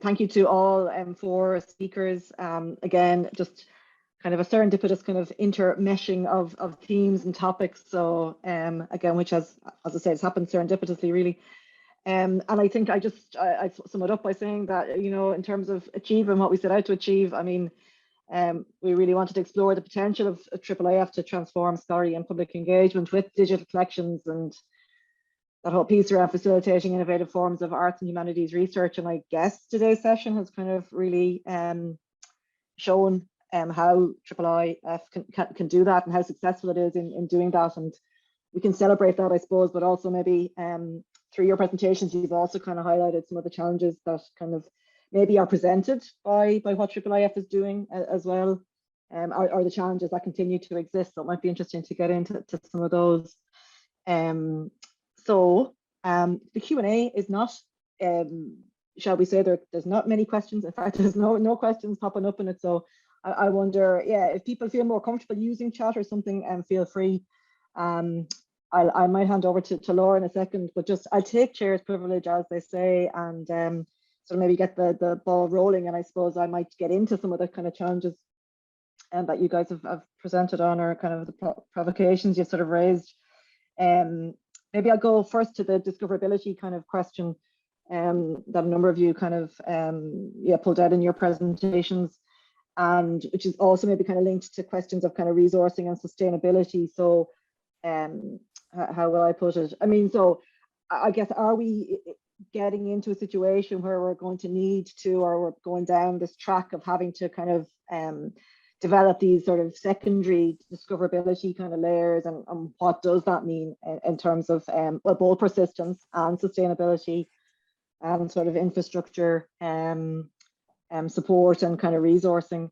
thank you to all four speakers. Again, just kind of a serendipitous kind of intermeshing of themes and topics. So again, which has, as I say, it's happened serendipitously, really. And I think I sum it up by saying that, you know, in terms of achieving what we set out to achieve, I mean, we really wanted to explore the potential of IIIF to transform scholarly and public engagement with digital collections, and that whole piece around facilitating innovative forms of arts and humanities research. And I guess today's session has kind of really shown how IIIF can do that and how successful it is in doing that. And we can celebrate that, I suppose, but also maybe through your presentations, you've also kind of highlighted some of the challenges that kind of maybe are presented by what IIIF is doing as well, or the challenges that continue to exist. So it might be interesting to get into some of those. So the Q&A is not, shall we say, there's not many questions. In fact, there's no questions popping up in it. So I wonder, yeah, if people feel more comfortable using chat or something, feel free. I might hand over to Laura in a second, but just I'll take chair's privilege, as they say, and so maybe get the ball rolling. And I suppose I might get into some of the kind of challenges that you guys have presented on, or kind of the provocations you've sort of raised. Maybe I'll go first to the discoverability kind of question that a number of you kind of pulled out in your presentations, and which is also maybe kind of linked to questions of kind of resourcing and sustainability. So how will I put it? I mean, so I guess, are we getting into a situation where we're going to need to, or we're going down this track of having to kind of develop these sort of secondary discoverability kind of layers, and what does that mean in terms of well, both persistence and sustainability and sort of infrastructure support and kind of resourcing?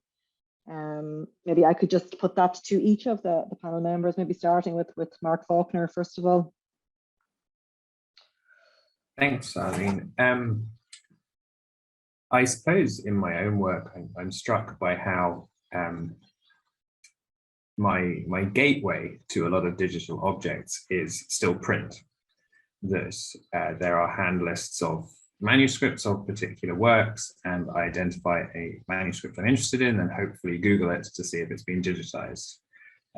Maybe I could just put that to each of the panel members, maybe starting with Mark Faulkner, first of all. Thanks, Arlene. I suppose in my own work, I'm struck by how my gateway to a lot of digital objects is still print. There are hand lists of manuscripts of particular works, and I identify a manuscript I'm interested in and hopefully Google it to see if it's been digitized.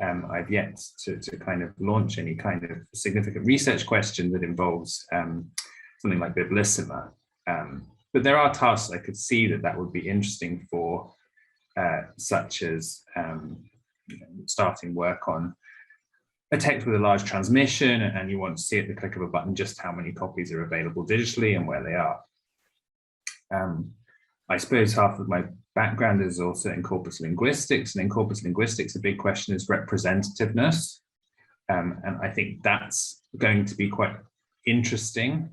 I've yet to kind of launch any kind of significant research question that involves something like Biblissima. But there are tasks I could see that would be interesting for, such as starting work on a text with a large transmission, and you want to see at the click of a button just how many copies are available digitally and where they are. I suppose half of my background is also in corpus linguistics, and in corpus linguistics, a big question is representativeness. And I think that's going to be quite interesting,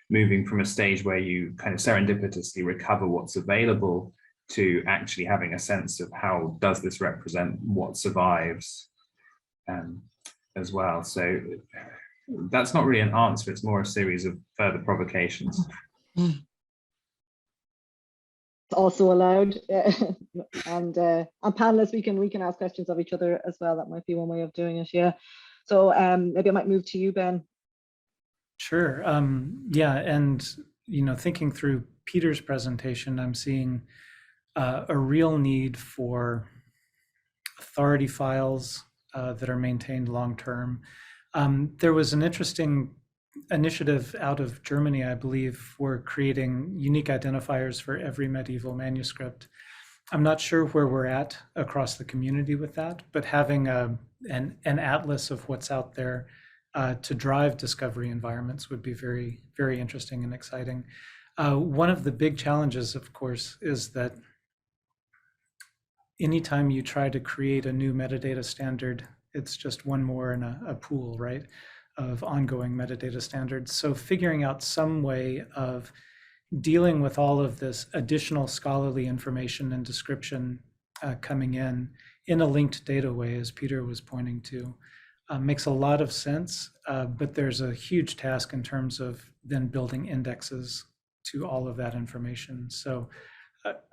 moving from a stage where you kind of serendipitously recover what's available to actually having a sense of how does this represent what survives as well. So that's not really an answer, it's more a series of further provocations. Also allowed. And panelists, we can ask questions of each other as well. That might be one way of doing it, yeah. So maybe I might move to you, Ben. Sure. Yeah, and thinking through Peter's presentation, I'm seeing a real need for authority files that are maintained long-term. There was an interesting initiative out of Germany, I believe, for creating unique identifiers for every medieval manuscript. I'm not sure where we're at across the community with that, but having an atlas of what's out there to drive discovery environments would be very, very interesting and exciting. One of the big challenges, of course, is that anytime you try to create a new metadata standard, it's just one more in a pool, right, of ongoing metadata standards. So figuring out some way of dealing with all of this additional scholarly information and description coming in a linked data way, as Peter was pointing to, makes a lot of sense, but there's a huge task in terms of then building indexes to all of that information. So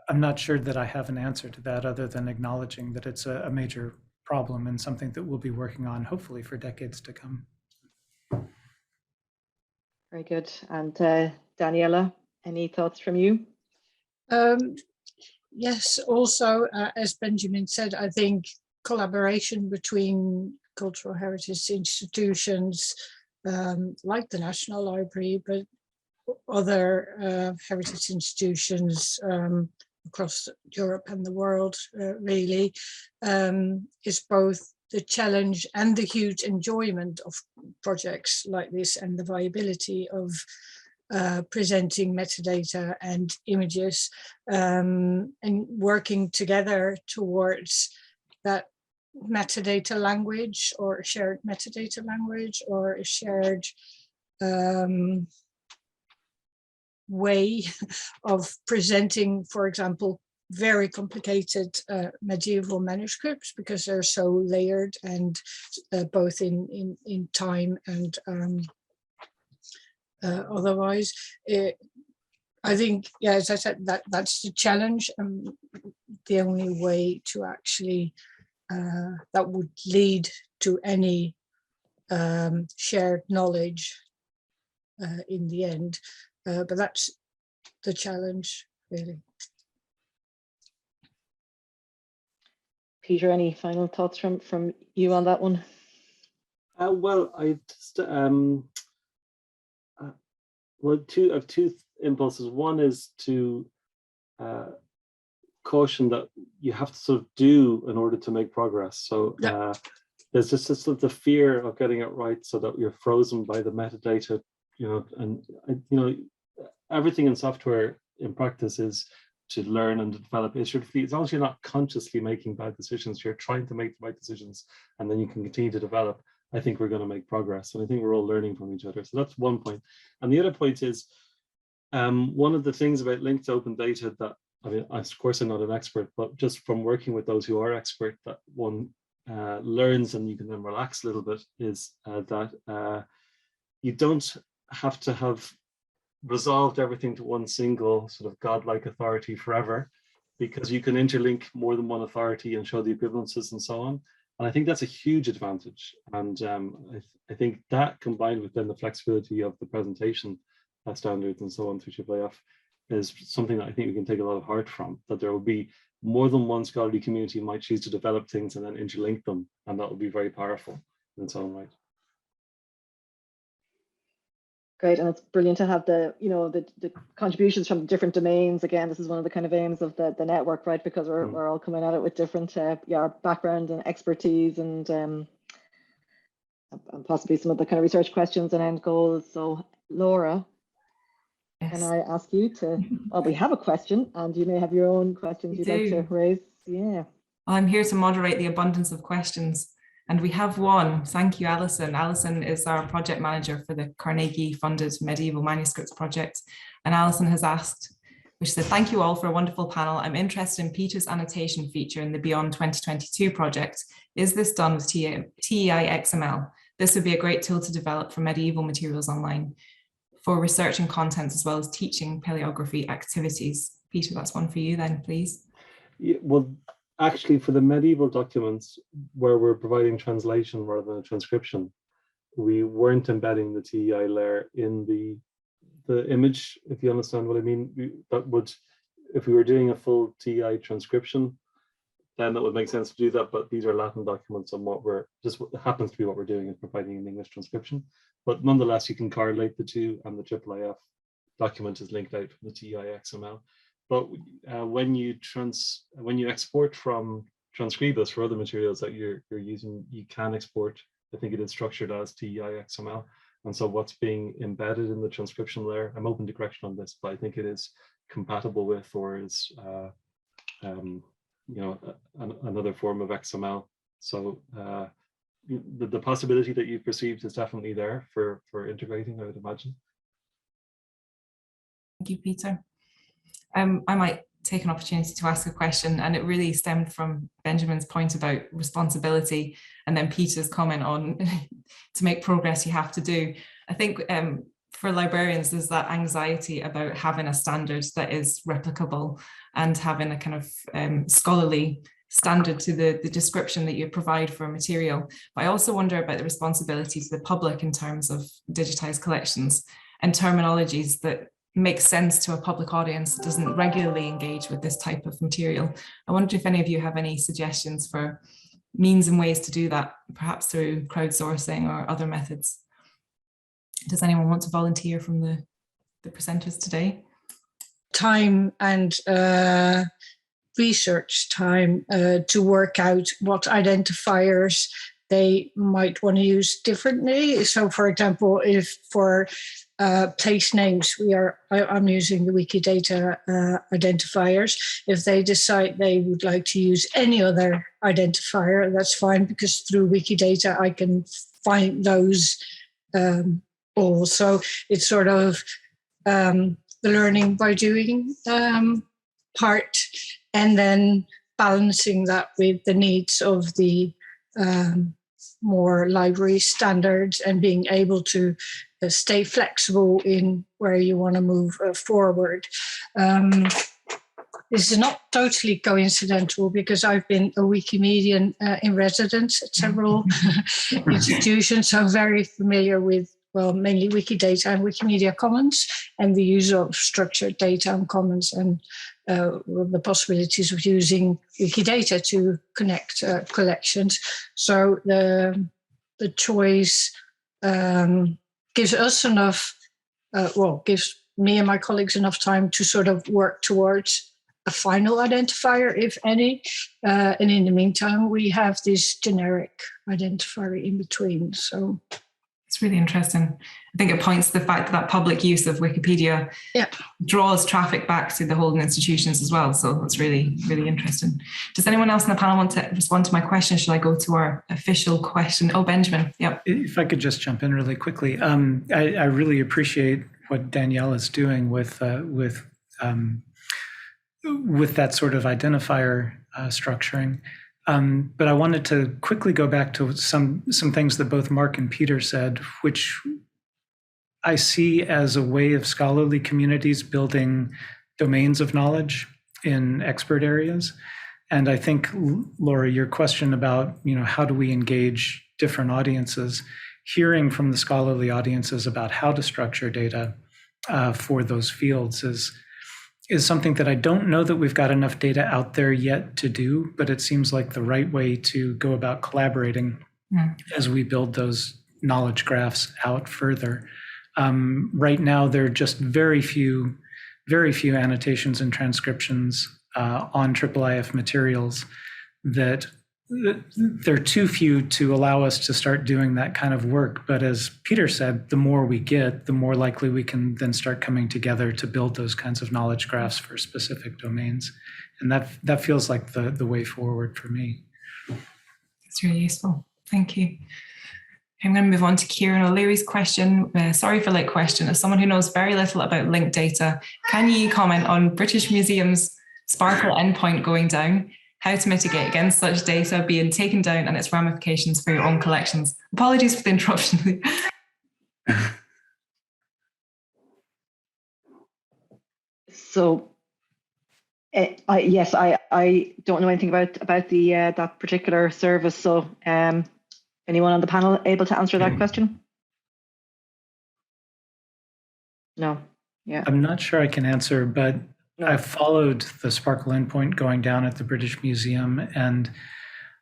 I'm not sure that I have an answer to that other than acknowledging that it's a major problem and something that we'll be working on hopefully for decades to come. Very good. And Daniela, any thoughts from you? Yes, also, as Benjamin said, I think collaboration between cultural heritage institutions like the National Library, but other heritage institutions across Europe and the world really is both the challenge and the huge enjoyment of projects like this, and the viability of presenting metadata and images and working together towards that metadata language, or a shared metadata language, or a shared way of presenting, for example, very complicated medieval manuscripts, because they're so layered and both in time and otherwise. I think, yeah, as I said, that's the challenge, and the only way to actually that would lead to any shared knowledge in the end. But that's the challenge, really. Peter, any final thoughts from you on that one? Well, I just I have two impulses. One is to caution that you have to sort of do in order to make progress. So there's just sort of the fear of getting it right, so that you're frozen by the metadata, and everything in software in practice is to learn and to develop. It's as long as you're not consciously making bad decisions, you're trying to make the right decisions, and then you can continue to develop. I think we're going to make progress, and I think we're all learning from each other. So that's one point. And the other point is, one of the things about linked open data that, I mean, of course I'm not an expert, but just from working with those who are expert, that one learns, and you can then relax a little bit, is that you don't have to have resolved everything to one single sort of godlike authority forever, because you can interlink more than one authority and show the equivalences and so on. And I think that's a huge advantage. And I think that, combined with then the flexibility of the presentation standards and so on through IIIF, is something that I think we can take a lot of heart from, that there will be more than one scholarly community might choose to develop things and then interlink them, and that will be very powerful in its own right. Great, and it's brilliant to have the contributions from different domains. Again, this is one of the kind of aims of the network, right? Because we're all coming at it with different background and expertise, and possibly some of the kind of research questions and end goals. So, Laura, yes. Can I ask you to? Well, we have a question, and you may have your own questions you'd like to raise. Yeah. I'm here to moderate the abundance of questions. And we have one. Thank you, Alison. Alison is our project manager for the Carnegie-funded Medieval Manuscripts project. And Alison has asked, which said, thank you all for a wonderful panel. I'm interested in Peter's annotation feature in the Beyond 2022 project. Is this done with TEI-XML? This would be a great tool to develop for medieval materials online, for research and content, as well as teaching paleography activities. Peter, that's one for you then, please. Yeah, well, actually, for the medieval documents where we're providing translation rather than a transcription, we weren't embedding the TEI layer in the image, if you understand what I mean. That would, if we were doing a full TEI transcription, then that would make sense to do that. But these are Latin documents, and what happens to be what we're doing is providing an English transcription. But nonetheless, you can correlate the two, and the IIIF document is linked out from the TEI XML. But when you export from Transcribus for other materials that you're using, you can export. I think it is structured as TEI XML, and so what's being embedded in the transcription layer, I'm open to correction on this, but I think it is compatible with, or is another form of XML. So the possibility that you've perceived is definitely there for integrating, I would imagine. Thank you, Peter. I might take an opportunity to ask a question, and it really stemmed from Benjamin's point about responsibility, and then Peter's comment on to make progress you have to do. I think for librarians, there's that anxiety about having a standard that is replicable and having a kind of scholarly standard to the description that you provide for a material. But I also wonder about the responsibility to the public in terms of digitized collections and terminologies that makes sense to a public audience that doesn't regularly engage with this type of material. I wonder if any of you have any suggestions for means and ways to do that, perhaps through crowdsourcing or other methods. Does anyone want to volunteer from the presenters today? Time and research time to work out what identifiers they might want to use differently. So, for example, if for place names, I'm using the Wikidata identifiers. If they decide they would like to use any other identifier, that's fine, because through Wikidata I can find those all. So it's sort of the learning by doing part, and then balancing that with the needs of the more library standards, and being able to stay flexible in where you want to move forward. This is not totally coincidental, because I've been a Wikimedian in residence at several institutions, so I'm very familiar with, well, mainly Wikidata and Wikimedia Commons, and the use of structured data on Commons, and the possibilities of using Wikidata to connect collections. So the choice gives us enough, gives me and my colleagues enough time to sort of work towards a final identifier, if any. And in the meantime, we have this generic identifier in between. So it's really interesting. I think it points to the fact that public use of Wikipedia draws traffic back to the holding institutions as well. So that's really, really interesting. Does anyone else in the panel want to respond to my question? Should I go to our official question? Oh, Benjamin. Yep. If I could just jump in really quickly. I really appreciate what Danielle is doing with that sort of identifier structuring. But I wanted to quickly go back to some things that both Mark and Peter said, which I see as a way of scholarly communities building domains of knowledge in expert areas. And I think, Laura, your question about, how do we engage different audiences, hearing from the scholarly audiences about how to structure data for those fields is something that I don't know that we've got enough data out there yet to do, but it seems like the right way to go about collaborating as we build those knowledge graphs out further. Right now, there are just very few annotations and transcriptions on IIIF materials that they're too few to allow us to start doing that kind of work. But as Peter said, the more we get, the more likely we can then start coming together to build those kinds of knowledge graphs for specific domains. And that feels like the way forward for me. It's really useful. Thank you. I'm going to move on to Kieran O'Leary's question. Sorry for late question. As someone who knows very little about linked data, can you comment on British Museum's Sparkle endpoint going down, how to mitigate against such data being taken down, and its ramifications for your own collections? Apologies for the interruption. So, yes, I don't know anything about the that particular service. So, anyone on the panel able to answer that question? No. Yeah. I'm not sure I can answer, but I followed the Sparkle endpoint going down at the British Museum, and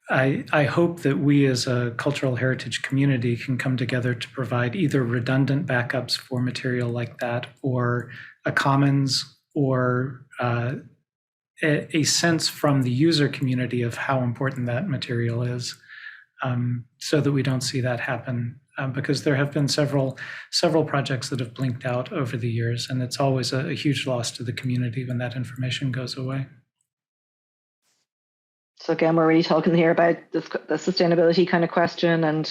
I hope that we as a cultural heritage community can come together to provide either redundant backups for material like that, or a commons, or a sense from the user community of how important that material is, so that we don't see that happen. Because there have been several projects that have blinked out over the years, and it's always a huge loss to the community when that information goes away. So again, we're really talking here about the sustainability kind of question, and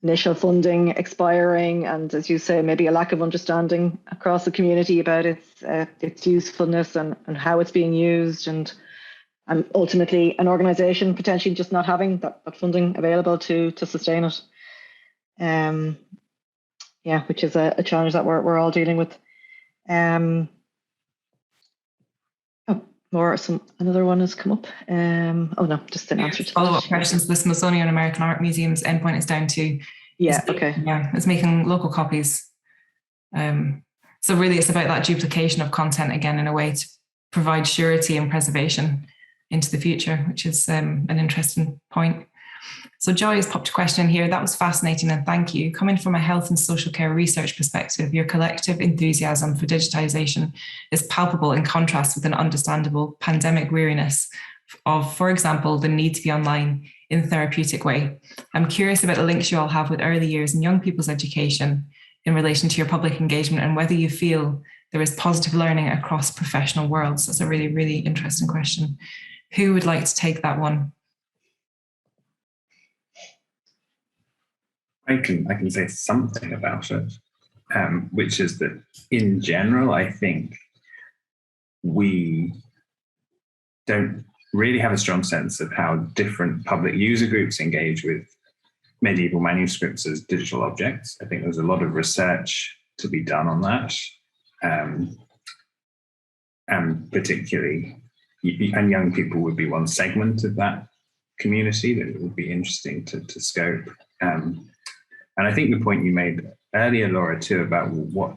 initial funding expiring, and as you say, maybe a lack of understanding across the community about its usefulness and how it's being used, and ultimately an organisation potentially just not having that funding available to sustain it. Which is a challenge that we're all dealing with. Another one has come up. Just an answer to follow-up questions. The Smithsonian American Art Museum's endpoint is down to. Yeah. Okay. Yeah, it's making local copies So really it's about that duplication of content again in a way to provide surety and preservation into the future, which is an interesting point. So Joy has popped a question in here. That was fascinating and thank you. Coming from a health and social care research perspective, your collective enthusiasm for digitisation is palpable in contrast with an understandable pandemic weariness of, for example, the need to be online in a therapeutic way. I'm curious about the links you all have with early years and young people's education in relation to your public engagement and whether you feel there is positive learning across professional worlds. That's a really, really interesting question. Who would like to take that one? I can say something about it, which is that in general, I think we don't really have a strong sense of how different public user groups engage with medieval manuscripts as digital objects. I think there's a lot of research to be done on that, and particularly, and young people would be one segment of that community that it would be interesting to scope. And I think the point you made earlier, Laura, too, about what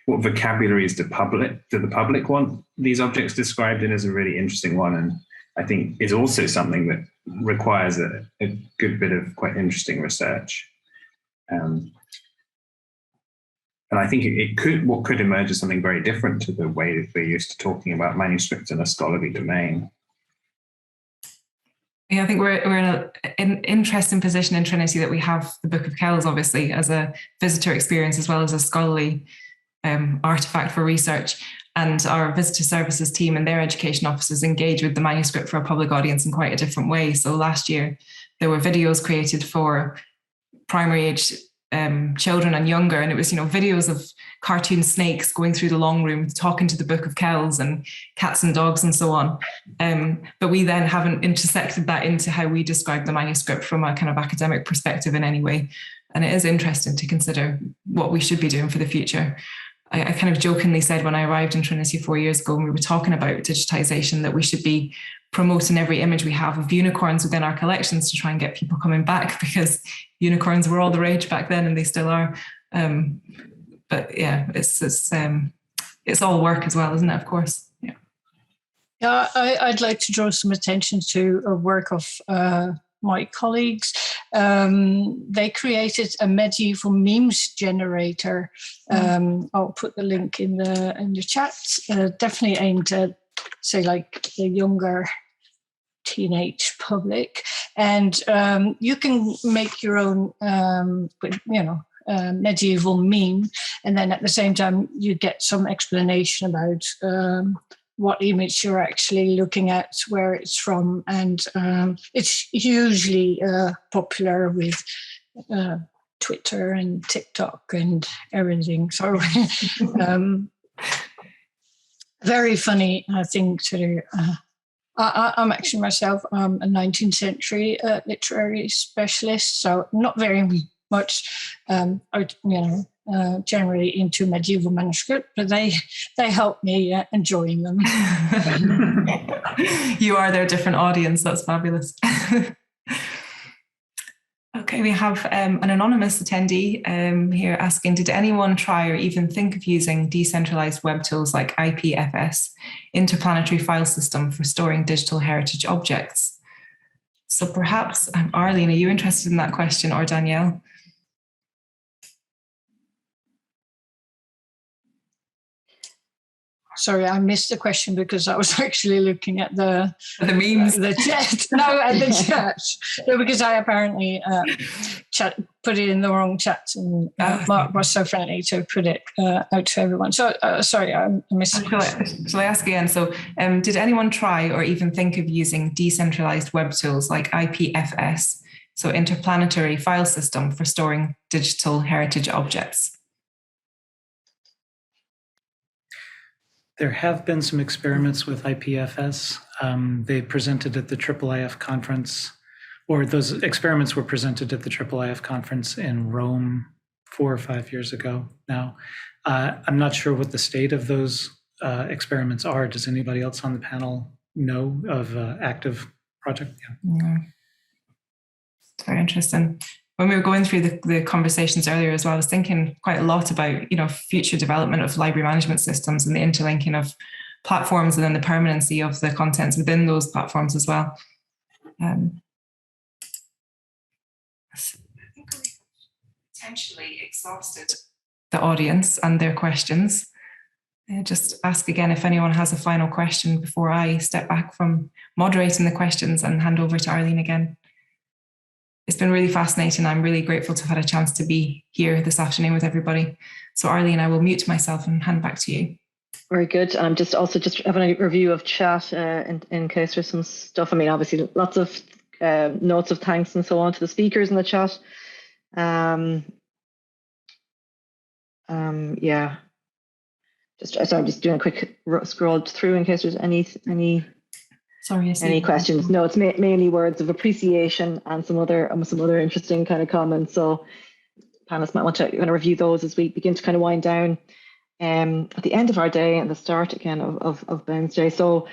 vocabularies do the public want these objects described in is a really interesting one, and I think is also something that requires a good bit of quite interesting research. And I think what could emerge is something very different to the way that we're used to talking about manuscripts in a scholarly domain. Yeah, I think we're in an interesting position in Trinity that we have the Book of Kells, obviously, as a visitor experience as well as a scholarly artifact for research. And our visitor services team and their education officers engage with the manuscript for a public audience in quite a different way. So last year, there were videos created for primary age children and younger, and it was, videos of cartoon snakes going through the long room talking to the Book of Kells and cats and dogs and so on, but we then haven't intersected that into how we describe the manuscript from a kind of academic perspective in any way. And it is interesting to consider what we should be doing for the future. I kind of jokingly said when I arrived in Trinity 4 years ago, and we were talking about digitization, that we should be promoting every image we have of unicorns within our collections to try and get people coming back, because unicorns were all the rage back then and they still are. But yeah, it's all work as well, isn't it? Of course. Yeah. Yeah, I'd like to draw some attention to a work of my colleagues. They created a medieval memes generator. I'll put the link in the chat. Definitely aimed at, say, like the younger teenage public, and you can make your own, medieval meme, and then at the same time you get some explanation about what image you're actually looking at, where it's from, and it's hugely popular with Twitter and TikTok and everything. So very funny, I think, to do. I'm actually myself a 19th century literary specialist, so not very much, generally into medieval manuscript, but they help me enjoying them. You are their different audience. That's fabulous. Okay, we have an anonymous attendee here asking, did anyone try or even think of using decentralized web tools like IIIF4, interplanetary file system for storing digital heritage objects? So perhaps, Arlene, are you interested in that question, or Danielle? Sorry, I missed the question because I was actually looking at the memes, the chat. No, at the chat. No, because I apparently put it in the wrong chat, and Mark was so friendly to put it out to everyone. So sorry, I missed the question. Shall I ask again? So, did anyone try or even think of using decentralized web tools like IIIF4, so interplanetary file system for storing digital heritage objects? There have been some experiments with IIIF4. They presented at the IIIF conference, or those experiments were presented at the IIIF conference in Rome 4 or 5 years ago now. I'm not sure what the state of those experiments are. Does anybody else on the panel know of active project? Yeah. It's very interesting. when we were going through the conversations earlier as well, I was thinking quite a lot about, you know, future development of library management systems and the interlinking of platforms and then the permanency of the contents within those platforms as well. I think we potentially exhausted the audience and their questions. Just ask again if anyone has a final question before I step back from moderating the questions and hand over to Arlene again. It's been really fascinating. I'm really grateful to have had a chance to be here this afternoon with everybody. So Arlene, I will mute myself and hand back to you. Very good. I'm just having a review of chat in case there's some stuff. I mean, obviously lots of notes of thanks and so on to the speakers in the chat. Yeah. I'm just doing a quick scroll through in case there's any questions. No, it's mainly words of appreciation and some other interesting kind of comments. So panelists might want to kind of review those as we begin to kind of wind down at the end of our day and the start again of Wednesday. So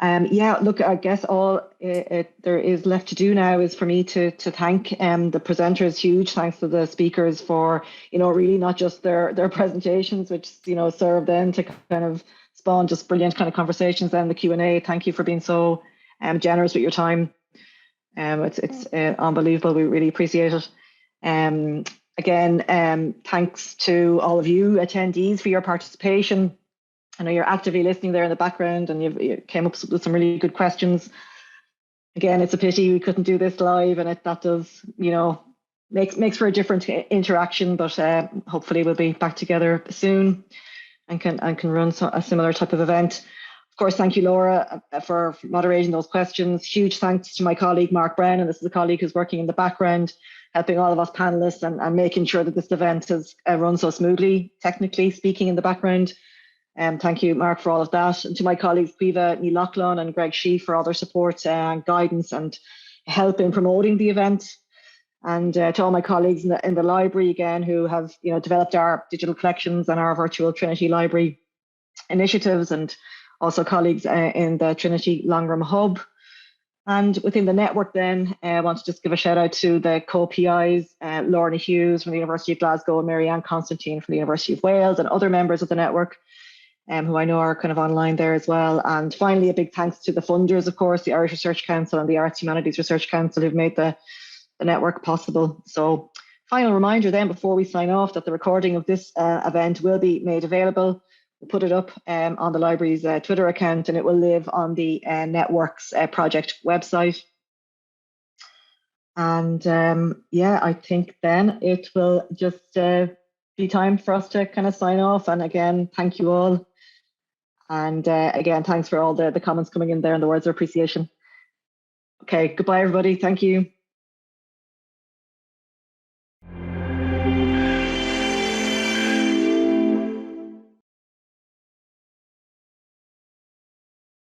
yeah, look, I guess all there is left to do now is for me to thank the presenters. Huge thanks to the speakers for, you know, really not just their presentations, which, you know, serve then to kind of spawn just brilliant kind of conversations. Then the Q&A. Thank you for being so generous with your time. It's unbelievable. We really appreciate it. Again, thanks to all of you attendees for your participation. I know you're actively listening there in the background, and you came up with some really good questions. Again, it's a pity we couldn't do this live, and that does, you know, makes for a different interaction. But hopefully we'll be back together soon, and can run a similar type of event. Of course, thank you, Laura, for moderating those questions. Huge thanks to my colleague Mark Brown, and this is a colleague who's working in the background, helping all of us panelists and making sure that this event has run so smoothly, technically speaking, in the background. Thank you, Mark, for all of that. And to my colleagues, Caoimhe Ní Lachlan and Greg Sheaf, for all their support and guidance and help in promoting the event. And to all my colleagues in the library, again, who have, you know, developed our digital collections and our virtual Trinity Library initiatives, and also colleagues in the Trinity Longroom Hub. And within the network then, I want to just give a shout out to the co-PIs, Lorna Hughes from the University of Glasgow and Mary-Ann Constantine from the University of Wales, and other members of the network who I know are kind of online there as well. And finally, a big thanks to the funders, of course, the Irish Research Council and the Arts Humanities Research Council, who've made the network possible. So final reminder then before we sign off that the recording of this event will be made available. We'll put it up on the library's Twitter account, and it will live on the network's project website. And yeah, I think then it will just be time for us to kind of sign off. And again, thank you all. And again, thanks for all the comments coming in there and the words of appreciation. Okay, goodbye, everybody. Thank you.